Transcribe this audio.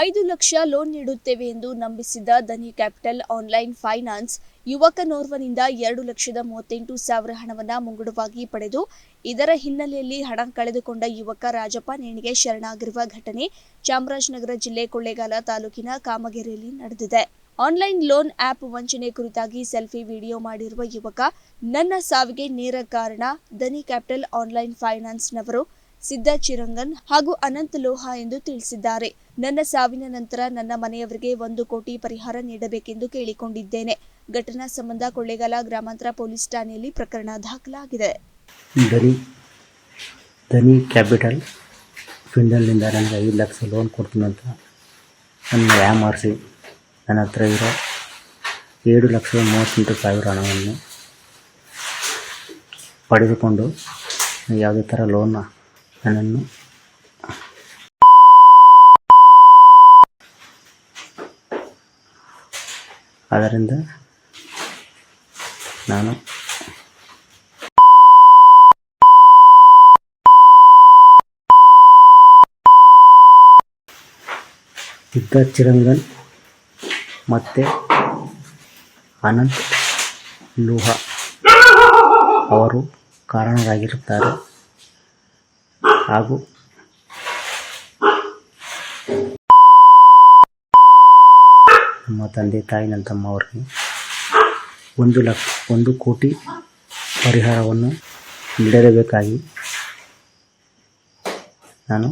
5 lakh loan ನೀಡುತ್ತೇವೆ ಎಂದು ನಂಬಿಸಿದ ಧನಿ capital online finance ಯುವಕನೋರ್ವನಿಂದ 2,38,000 ಹಣವನ್ನು ಮುಂಗಡವಾಗಿ ಪಡೆದು ಇದರ ಹಿನ್ನೆಲೆಯಲ್ಲಿ ಹಣ ಕಳೆದುಕೊಂಡ ಯುವಕ ರಾಜಪ್ಪ ನೇಣಿಗೆ ಶರಣಾಗಿರುವ ಘಟನೆ ಚಾಮರಾಜನಗರ ಜಿಲ್ಲೆ ಕೊಳ್ಳೇಗಾಲ ತಾಲೂಕಿನ ಕಾಮಗೆರೆಯಲ್ಲಿ ನಡೆದಿದೆ. ಆನ್ಲೈನ್ ಲೋನ್ ಆಪ್ ವಂಚನೆ ಕುರಿತಾಗಿ ಸೆಲ್ಫಿ ವಿಡಿಯೋ ಮಾಡಿರುವ ಯುವಕ, ನನ್ನ ಸಾವಿಗೆ ನೇರ ಕಾರಣ ಧನಿ ಕ್ಯಾಪಿಟಲ್ ಆನ್ಲೈನ್ ಫೈನಾನ್ಸ್ನವರು ಸಿದ್ದ ಚಿರಂಗನ್ ಹಾಗೂ ಅನಂತ್ ಲೋಹಾ ಎಂದು ತಿಳಿಸಿದ್ದಾರೆ. ನನ್ನ ಸಾವಿನ ನಂತರ ನನ್ನ ಮನೆಯವರಿಗೆ 1 ಕೋಟಿ ಪರಿಹಾರ ನೀಡಬೇಕೆಂದು ಕೇಳಿಕೊಂಡಿದ್ದೇನೆ. ಘಟನಾ ಸಂಬಂಧ ಕೊಳ್ಳೇಗಾಲ ಗ್ರಾಮಾಂತರ ಪೊಲೀಸ್ ಠಾಣೆಯಲ್ಲಿ ಪ್ರಕರಣ ದಾಖಲಾಗಿದೆ. ಧನಿ ಕ್ಯಾಪಿಟಲ್ ಫಿಂಡಲ್ನಿಂದ ನನಗೆ 5 ಲಕ್ಷ ಲೋನ್ ಕೊಡ್ತೀನಿ ಅಂತ ನನ್ನ ಯಾಮಾರಿಸಿ ನನ್ನ ಹತ್ರ ಇರೋ 7,38,000 ಹಣವನ್ನು ಪಡೆದುಕೊಂಡು ಯಾವುದೇ ಥರ ಲೋನ್ನ ನನ್ನನ್ನು ಅದರಿಂದ ನಾನು ಸಿದ್ದ ಚಿರಂಗನ್ ಮತ್ತು ಅನಂತ್ ಲೋಹಾ ಅವರು ಕಾರಣರಾಗಿರುತ್ತಾರೆ ಹಾಗೂ ನಮ್ಮ ತಂದೆ ತಾಯಿ ನನ್ನ ತಮ್ಮ ಅವರಿಗೆ 1 ಕೋಟಿ ಪರಿಹಾರವನ್ನು ನೀಡಲೇಬೇಕಾಗಿ ನಾನು